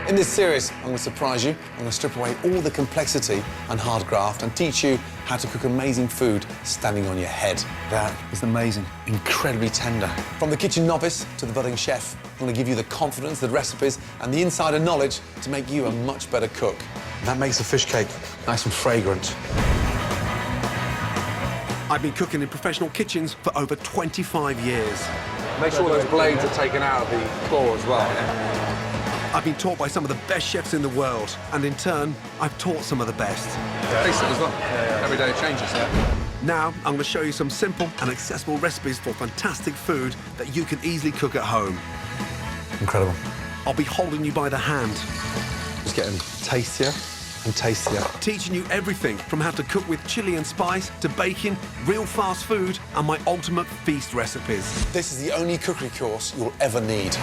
In this series, I'm going to surprise you. I'm going to strip away all the complexity and hard graft and teach you how to cook amazing food standing on your head. That is amazing, incredibly tender. From the kitchen novice to the budding chef, I'm going to give you the confidence, the recipes and the insider knowledge to make you a much better cook. And that makes the fish cake nice and fragrant. I've been cooking in professional kitchens for over 25 years. Make sure those blades are taken out of the claw as well. I've been taught by some of the best chefs in the world, and in turn, I've taught some of the best. Taste it as well. Every day it changes. Now, I'm going to show you some simple and accessible recipes for fantastic food that you can easily cook at home. Incredible. I'll be holding you by the hand. It's getting tastier and tastier. Teaching you everything from how to cook with chili and spice to baking, real fast food, and my ultimate feast recipes. This is the only cookery course you'll ever need.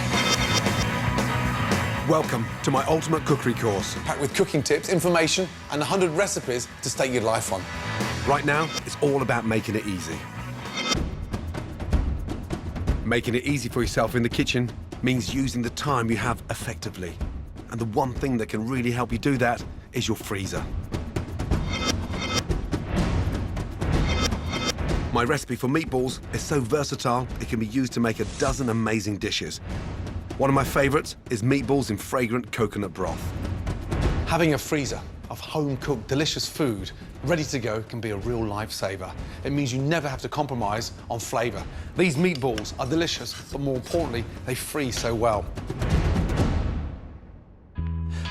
Welcome to my ultimate cookery course. Packed with cooking tips, information, and 100 recipes to stake your life on. Right now, it's all about making it easy. Making it easy for yourself in the kitchen means using the time you have effectively. And the one thing that can really help you do that is your freezer. My recipe for meatballs is so versatile, it can be used to make a dozen amazing dishes. One of my favourites is meatballs in fragrant coconut broth. Having a freezer of home-cooked, delicious food ready to go can be a real lifesaver. It means you never have to compromise on flavour. These meatballs are delicious, but more importantly, they freeze so well.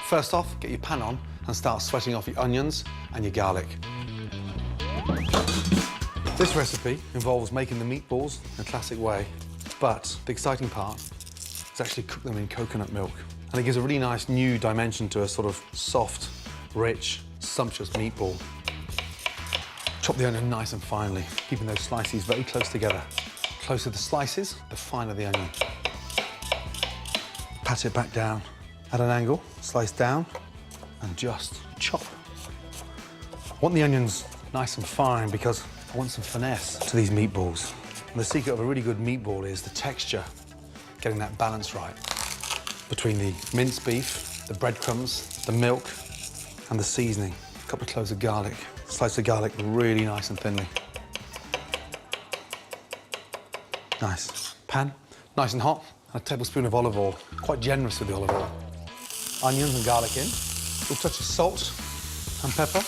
First off, get your pan on and start sweating off your onions and your garlic. This recipe involves making the meatballs in a classic way, but the exciting part is actually cook them in coconut milk. And it gives a really nice new dimension to a sort of soft, rich, sumptuous meatball. Chop the onion nice and finely, keeping those slices very close together. Closer the slices, the finer the onion. Pat it back down at an angle, slice down, and just chop. I want the onions nice and fine because I want some finesse to these meatballs. And the secret of a really good meatball is the texture, getting that balance right between the minced beef, the breadcrumbs, the milk, and the seasoning. A couple of cloves of garlic. Slice the garlic really nice and thinly. Nice. Pan, nice and hot, and a tablespoon of olive oil. Quite generous with the olive oil. Onions and garlic in. A little touch of salt and pepper.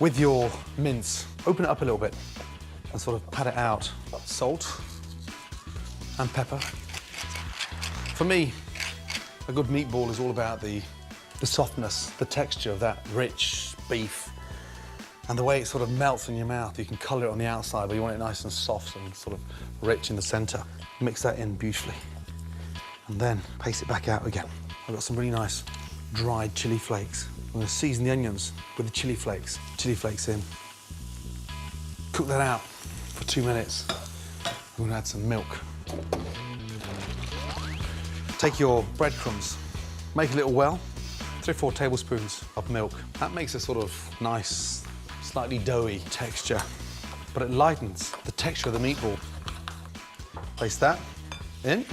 With your mince, open it up a little bit and sort of pat it out. Salt and pepper. For me, a good meatball is all about the softness, the texture of that rich beef and the way it sort of melts in your mouth. You can colour it on the outside, but you want it nice and soft and sort of rich in the centre. Mix that in beautifully and then paste it back out again. I've got some really nice dried chilli flakes. I'm going to season the onions with the chilli flakes. Chilli flakes in. Cook that out for 2 minutes. I'm going to add some milk. Take your breadcrumbs, make a little well, 3 or 4 tablespoons of milk. That makes a sort of nice, slightly doughy texture, but it lightens the texture of the meatball. Place that in.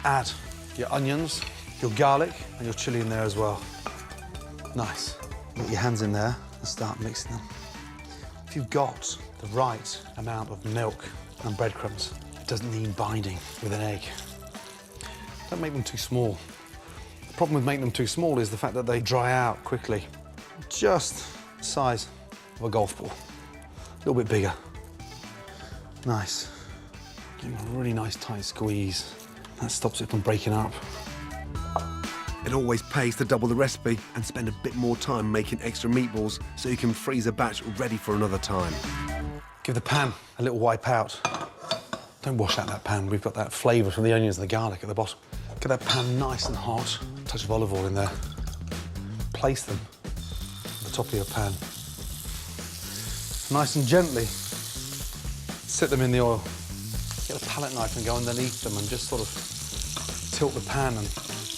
Add your onions, your garlic, and your chilli in there as well. Nice. Get your hands in there and start mixing them. If you've got the right amount of milk and breadcrumbs, it doesn't need binding with an egg. Don't make them too small. The problem with making them too small is the fact that they dry out quickly. Just the size of a golf ball. A little bit bigger. Nice. Give them a really nice tight squeeze. That stops it from breaking up. It always pays to double the recipe and spend a bit more time making extra meatballs so you can freeze a batch ready for another time. Give the pan a little wipe out. Don't wash out that pan. We've got that flavour from the onions and the garlic at the bottom. Get that pan nice and hot. A touch of olive oil in there. Place them at the top of your pan. Nice and gently sit them in the oil. Get a palette knife and go underneath them and just sort of tilt the pan and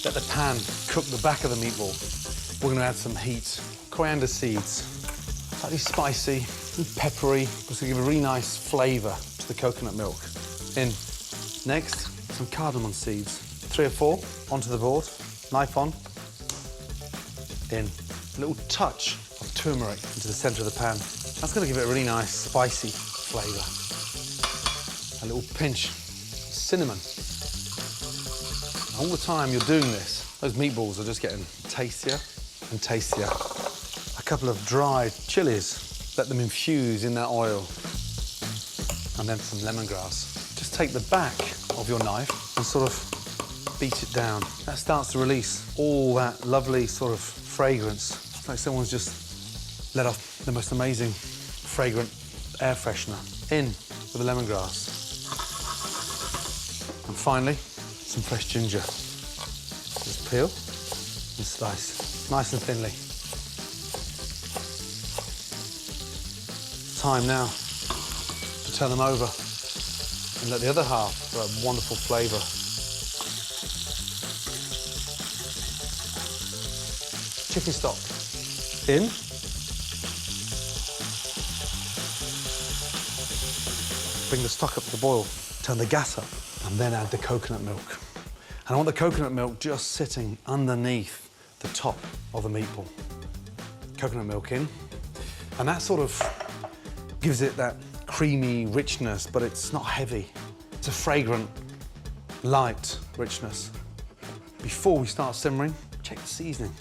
let the pan cook the back of the meatball. We're going to add some heat. Coriander seeds, slightly spicy and peppery, just to give a really nice flavour to the coconut milk. In. Next, some cardamom seeds. 3 or 4 onto the board, knife on, in. A little touch of turmeric into the centre of the pan. That's going to give it a really nice spicy flavour. A little pinch of cinnamon. All the time you're doing this, those meatballs are just getting tastier and tastier. A couple of dried chilies, let them infuse in that oil. And then some lemongrass. Just take the back of your knife and sort of beat it down. That starts to release all that lovely sort of fragrance. It's like someone's just let off the most amazing fragrant air freshener. In with the lemongrass. And finally, some fresh ginger. Just peel and slice, nice and thinly. Time now to turn them over and let the other half for a wonderful flavour. Chicken stock in. Bring the stock up to the boil, turn the gas up, and then add the coconut milk. And I want the coconut milk just sitting underneath the top of the meatball. Coconut milk in, and that sort of gives it that creamy richness, but it's not heavy. It's a fragrant, light richness. Before we start simmering, check the seasoning.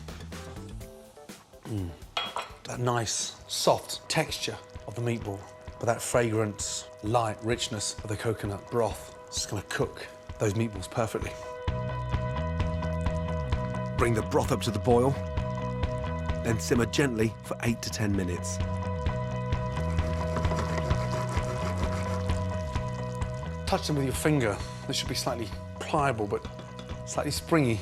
That nice, soft texture of the meatball, but that fragrant, light richness of the coconut broth. It's just gonna cook those meatballs perfectly. Bring the broth up to the boil, then simmer gently for 8 to 10 minutes. Touch them with your finger. They should be slightly pliable, but slightly springy.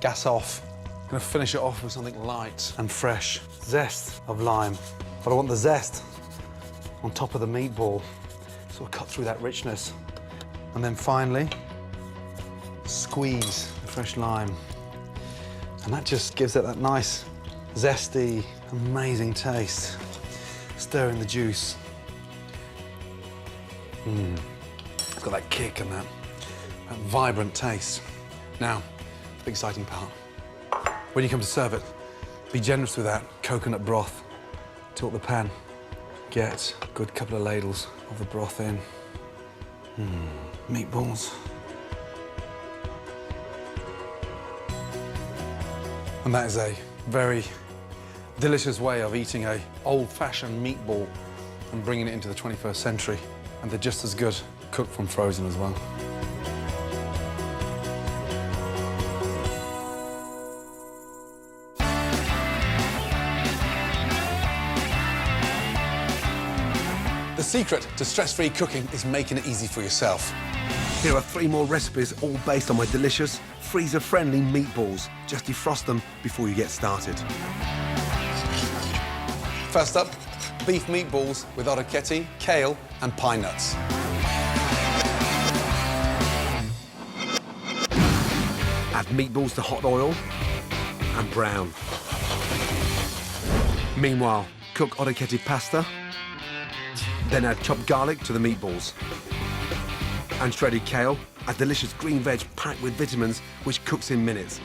Gas off. I'm gonna finish it off with something light and fresh. Zest of lime. But I want the zest on top of the meatball, sort of cut through that richness. And then finally, squeeze the fresh lime. And that just gives it that nice, zesty, amazing taste. Stir in the juice. It's got that kick and that vibrant taste. Now, the exciting part. When you come to serve it, be generous with that coconut broth. Tilt the pan. Get a good couple of ladles of the broth in. Meatballs. And that is a very delicious way of eating a old-fashioned meatball and bringing it into the 21st century. And they're just as good cooked from frozen as well. The secret to stress-free cooking is making it easy for yourself. Here are 3 more recipes, all based on my delicious, freezer-friendly meatballs. Just defrost them before you get started. First up, beef meatballs with orecchiette, kale and pine nuts. Add meatballs to hot oil and brown. Meanwhile, cook orecchiette pasta. Then add chopped garlic to the meatballs. And shredded kale, a delicious green veg packed with vitamins which cooks in minutes.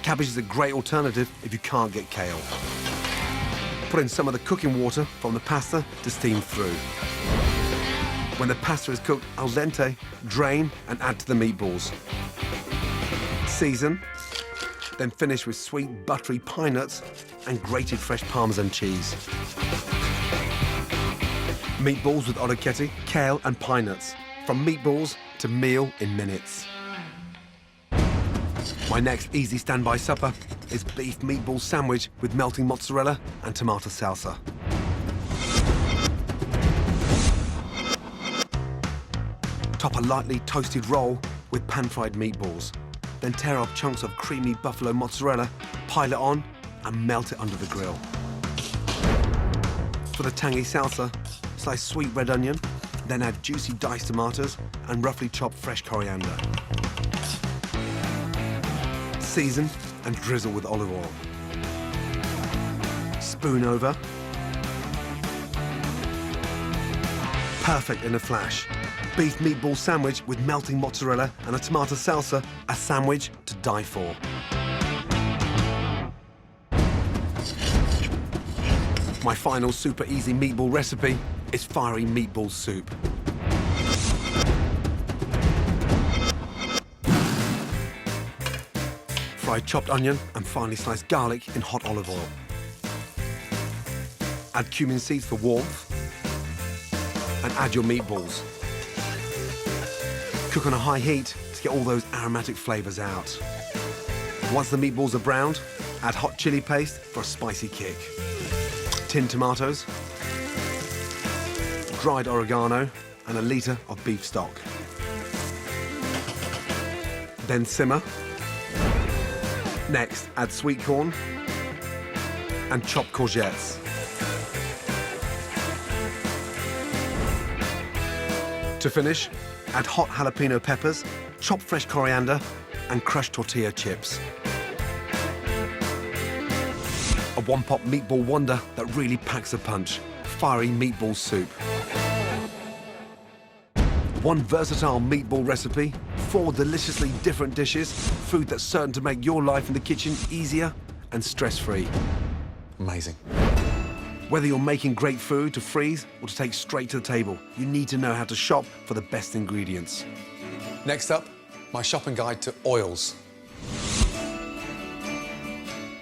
Cabbage is a great alternative if you can't get kale. Put in some of the cooking water from the pasta to steam through. When the pasta is cooked al dente, drain and add to the meatballs. Season, then finish with sweet buttery pine nuts and grated fresh Parmesan cheese. Meatballs with orecchiette, kale and pine nuts. From meatballs to meal in minutes. My next easy standby supper is beef meatball sandwich with melting mozzarella and tomato salsa. Top a lightly toasted roll with pan-fried meatballs. Then tear off chunks of creamy buffalo mozzarella, pile it on and melt it under the grill. For the tangy salsa, slice sweet red onion, then add juicy diced tomatoes and roughly chopped fresh coriander. Season and drizzle with olive oil. Spoon over. Perfect in a flash. beef meatball sandwich with melting mozzarella and a tomato salsa, a sandwich to die for. My final super easy meatball recipe is fiery meatball soup. Fry chopped onion and finely sliced garlic in hot olive oil. Add cumin seeds for warmth and add your meatballs. Cook on a high heat to get all those aromatic flavours out. Once the meatballs are browned, add hot chili paste for a spicy kick. Tinned tomatoes, dried oregano and a litre of beef stock. Then simmer. Next, add sweet corn and chopped courgettes. To finish, add hot jalapeno peppers, chopped fresh coriander and crushed tortilla chips. A one-pot meatball wonder that really packs a punch. Fiery meatball soup. One versatile meatball recipe, 4 deliciously different dishes, food that's certain to make your life in the kitchen easier and stress-free. Amazing. Whether you're making great food to freeze or to take straight to the table, you need to know how to shop for the best ingredients. Next up, my shopping guide to oils.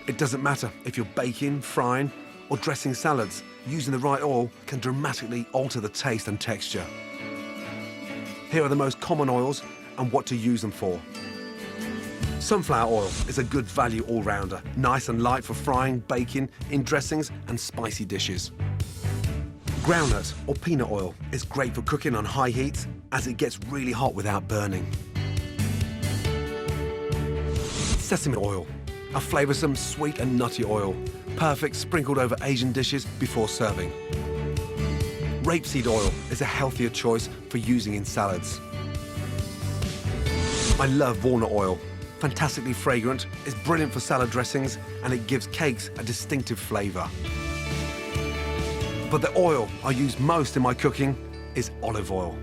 It doesn't matter if you're baking, frying, or dressing salads, using the right oil can dramatically alter the taste and texture. Here are the most common oils and what to use them for. Sunflower oil is a good value all-rounder, nice and light for frying, baking, in dressings and spicy dishes. Groundnut or peanut oil is great for cooking on high heat as it gets really hot without burning. Sesame oil, a flavoursome, sweet and nutty oil, perfect sprinkled over Asian dishes before serving. Rapeseed oil is a healthier choice for using in salads. I love walnut oil. Fantastically fragrant, is brilliant for salad dressings and it gives cakes a distinctive flavour. But the oil I use most in my cooking is olive oil.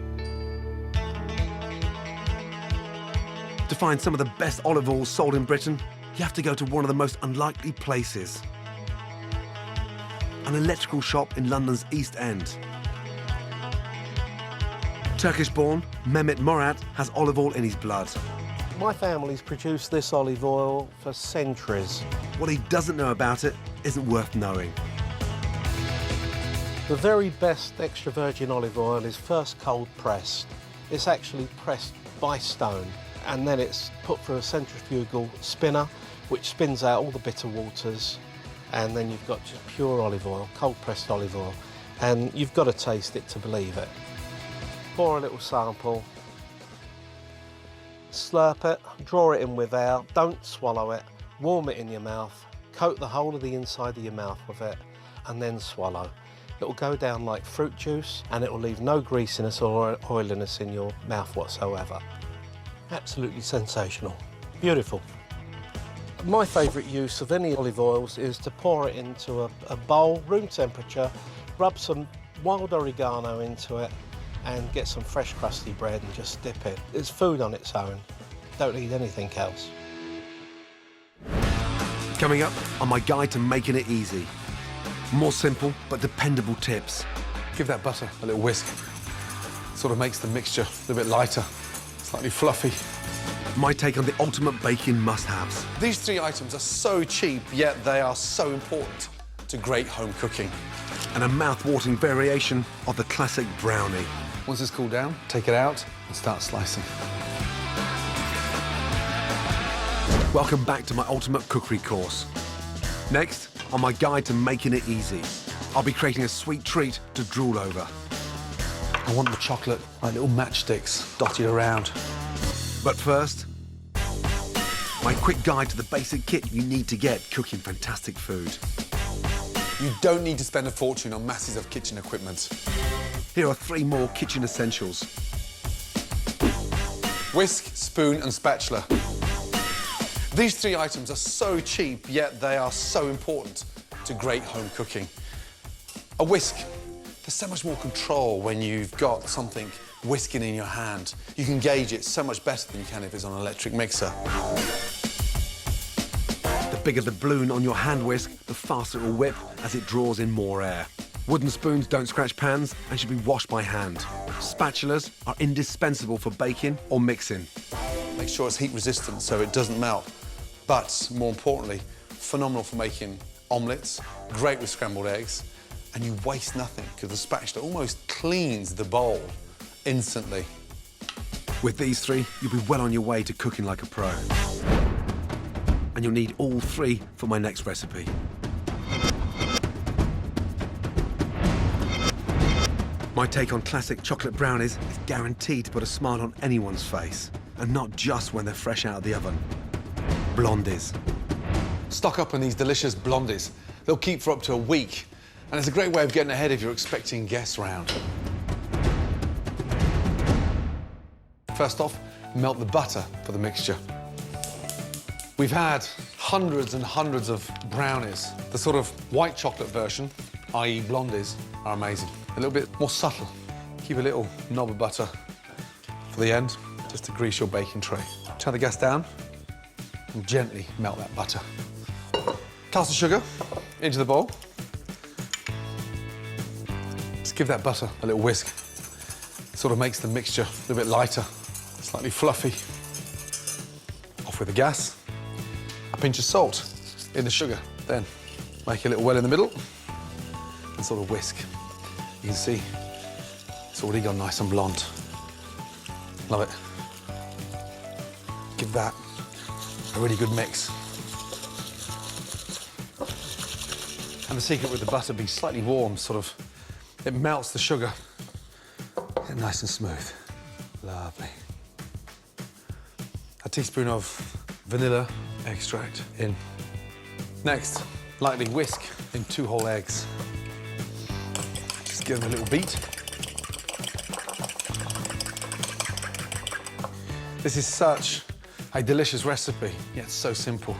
To find some of the best olive oils sold in Britain, you have to go to one of the most unlikely places. An electrical shop in London's East End. Turkish-born Mehmet Murat has olive oil in his blood. My family's produced this olive oil for centuries. What he doesn't know about it isn't worth knowing. The very best extra virgin olive oil is first cold pressed. It's actually pressed by stone and then it's put through a centrifugal spinner which spins out all the bitter waters, and then you've got just pure olive oil, cold pressed olive oil, and you've got to taste it to believe it. Pour a little sample, slurp it, draw it in without, don't swallow it, warm it in your mouth, coat the whole of the inside of your mouth with it, and then swallow. It will go down like fruit juice and it will leave no greasiness or oiliness in your mouth whatsoever. Absolutely sensational. Beautiful. My favourite use of any olive oils is to pour it into a bowl, room temperature, rub some wild oregano into it and get some fresh crusty bread and just dip it. It's food on its own. Don't need anything else. Coming up on my guide to making it easy. More simple but dependable tips. Give that butter a little whisk. Sort of makes the mixture a little bit lighter, slightly fluffy. My take on the ultimate baking must-haves. These 3 items are so cheap, yet they are so important to great home cooking. And a mouth-watering variation of the classic brownie. Once it's cooled down, take it out and start slicing. Welcome back to my ultimate cookery course. Next, on my guide to making it easy, I'll be creating a sweet treat to drool over. I want the chocolate like little matchsticks dotted around. But first, my quick guide to the basic kit you need to get cooking fantastic food. You don't need to spend a fortune on masses of kitchen equipment. Here are 3 more kitchen essentials. Whisk, spoon and spatula. These 3 items are so cheap, yet they are so important to great home cooking. A whisk. There's so much more control when you've got something whisking in your hand. You can gauge it so much better than you can if it's on an electric mixer. The bigger the balloon on your hand whisk, the faster it will whip as it draws in more air. Wooden spoons don't scratch pans and should be washed by hand. Spatulas are indispensable for baking or mixing. Make sure it's heat resistant so it doesn't melt. But more importantly, phenomenal for making omelettes, great with scrambled eggs, and you waste nothing because the spatula almost cleans the bowl instantly. With these three, you'll be well on your way to cooking like a pro. And you'll need all three for my next recipe. My take on classic chocolate brownies is guaranteed to put a smile on anyone's face, and not just when they're fresh out of the oven. Blondies. Stock up on these delicious blondies. They'll keep for up to a week, and it's a great way of getting ahead if you're expecting guests round. First off, melt the butter for the mixture. We've had hundreds and hundreds of brownies. The sort of white chocolate version, i.e. blondies, are amazing. A little bit more subtle. Keep a little knob of butter for the end, just to grease your baking tray. Turn the gas down and gently melt that butter. Cast the sugar into the bowl. Just give that butter a little whisk. It sort of makes the mixture a little bit lighter, slightly fluffy. Off with the gas. A pinch of salt in the sugar. Then make a little well in the middle and sort of whisk. You can see it's already gone nice and blonde. Love it. Give that a really good mix. And the secret with the butter being slightly warm, sort of, it melts the sugar. Get nice and smooth. Lovely. A teaspoon of vanilla extract in. Next, lightly whisk in 2 whole eggs. Just give them a little beat. This is such a delicious recipe, yet so simple.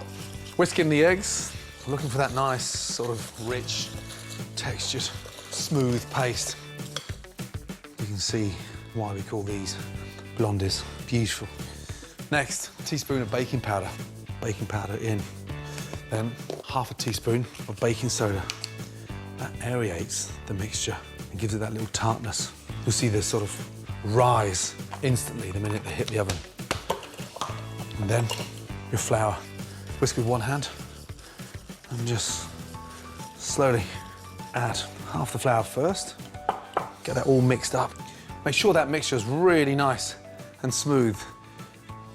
Whisk in the eggs, looking for that nice, sort of rich, textured, smooth paste. You can see why we call these blondies. Beautiful. Next, a teaspoon of baking powder. Baking powder in. Then half a teaspoon of baking soda. That aerates the mixture and gives it that little tartness. You'll see this sort of rise instantly the minute they hit the oven. And then your flour. Whisk with one hand and just slowly add half the flour first. Get that all mixed up. Make sure that mixture is really nice and smooth.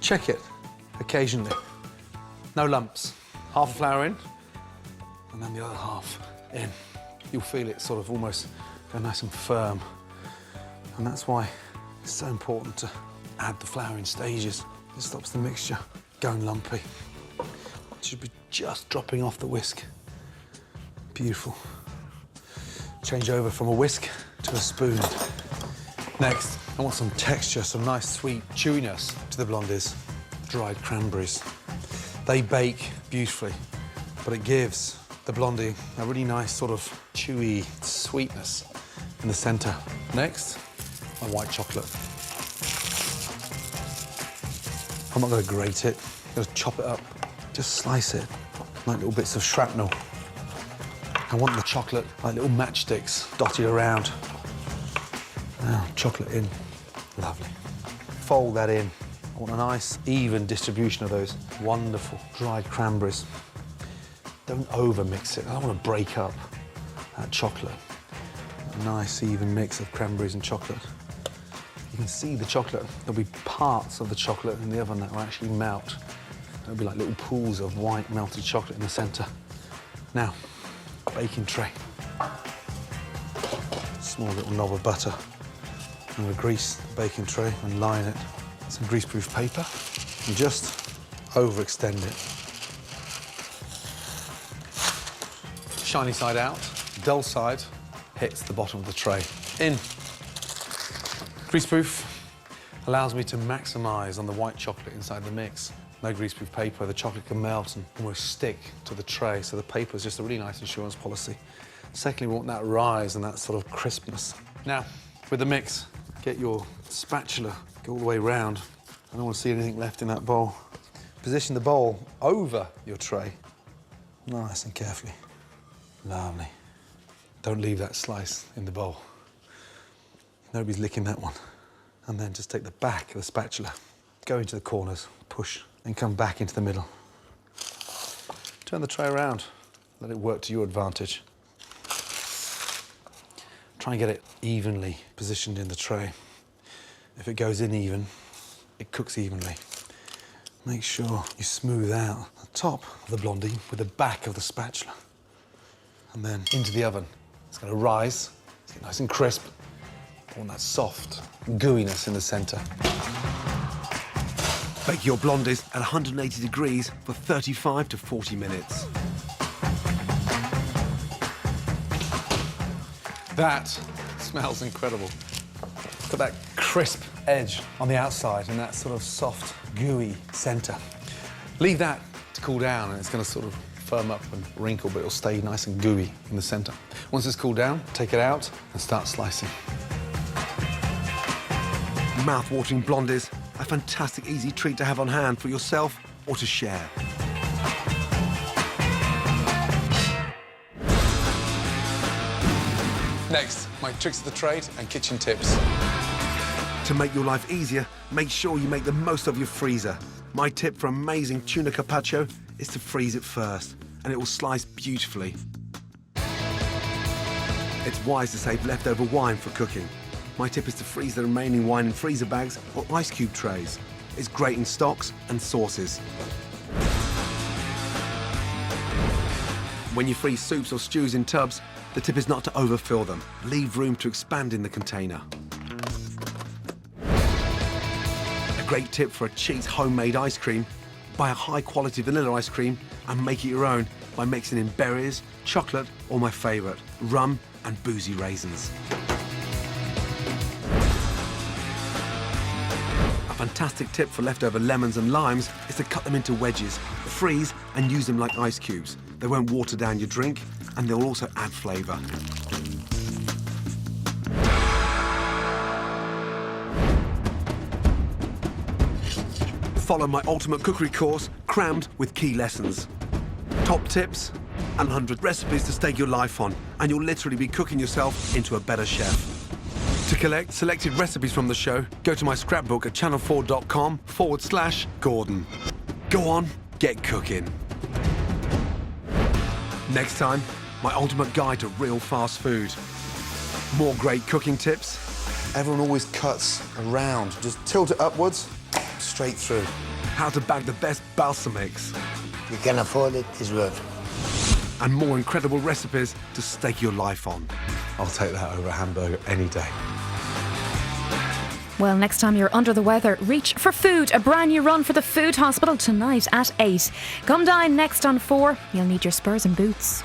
Check it occasionally. No lumps. Half the flour in and then the other half in. You'll feel it sort of almost go nice and firm. And that's why it's so important to add the flour in stages. It stops the mixture going lumpy. It should be just dropping off the whisk. Beautiful. Change over from a whisk to a spoon. Next, I want some texture, some nice sweet chewiness to the blondies. Dried cranberries. They bake beautifully, but it gives the blondie a really nice sort of chewy sweetness in the centre. Next, my white chocolate. I'm not going to grate it, I'm going to chop it up. Just slice it like little bits of shrapnel. I want the chocolate like little matchsticks dotted around. Now, chocolate in. Lovely. Fold that in. I want a nice, even distribution of those wonderful dried cranberries. Don't over-mix it. I don't want to break up that chocolate. A nice, even mix of cranberries and chocolate. You can see the chocolate. There'll be parts of the chocolate in the oven that will actually melt. There'll be like little pools of white melted chocolate in the centre. Now, baking tray. Small little knob of butter. I'm going to grease the baking tray and line it with some greaseproof paper and just overextend it. Shiny side out, dull side hits the bottom of the tray. In. Greaseproof allows me to maximise on the white chocolate inside the mix. No greaseproof paper, the chocolate can melt and almost stick to the tray, so the paper is just a really nice insurance policy. Secondly, we want that rise and that sort of crispness. Now, with the mix, get your spatula, go all the way round. I don't want to see anything left in that bowl. Position the bowl over your tray, nice and carefully. Lovely. Don't leave that slice in the bowl. Nobody's licking that one. And then just take the back of the spatula, go into the corners, push, and come back into the middle. Turn the tray around, let it work to your advantage. Try and get it evenly positioned in the tray. If it goes in even, it cooks evenly. Make sure you smooth out the top of the blondie with the back of the spatula. And then into the oven. It's going to rise, it's get nice and crisp. I want that soft gooiness in the centre. Bake your blondies at 180 degrees for 35 to 40 minutes. That smells incredible. Got that crisp edge on the outside and that sort of soft, gooey centre. Leave that to cool down and it's going to sort of firm up and wrinkle, but it'll stay nice and gooey in the centre. Once it's cooled down, take it out and start slicing. Mouth-watering blondies, a fantastic easy treat to have on hand for yourself or to share. Next, my tricks of the trade and kitchen tips. To make your life easier, make sure you make the most of your freezer. My tip for amazing tuna carpaccio is to freeze it first, and it will slice beautifully. It's wise to save leftover wine for cooking. My tip is to freeze the remaining wine in freezer bags or ice cube trays. It's great in stocks and sauces. When you freeze soups or stews in tubs, the tip is not to overfill them. Leave room to expand in the container. A great tip for a cheap homemade ice cream: buy a high-quality vanilla ice cream and make it your own by mixing in berries, chocolate, or my favourite, rum and boozy raisins. A fantastic tip for leftover lemons and limes is to cut them into wedges, freeze and use them like ice cubes. They won't water down your drink and they'll also add flavour. Follow my ultimate cookery course crammed with key lessons. Top tips and 100 recipes to stake your life on, and you'll literally be cooking yourself into a better chef. To collect selected recipes from the show, go to my scrapbook at channel4.com/Gordon. Go on, get cooking. Next time, my ultimate guide to real fast food. More great cooking tips. Everyone always cuts around. Just tilt it upwards, straight through. How to bag the best balsamics. You can afford it, it's worth it. And more incredible recipes to stake your life on. I'll take that over a hamburger any day. Well, next time you're under the weather, reach for food. A brand new run for the Food Hospital tonight at 8. Come down next on 4. You'll need your spurs and boots.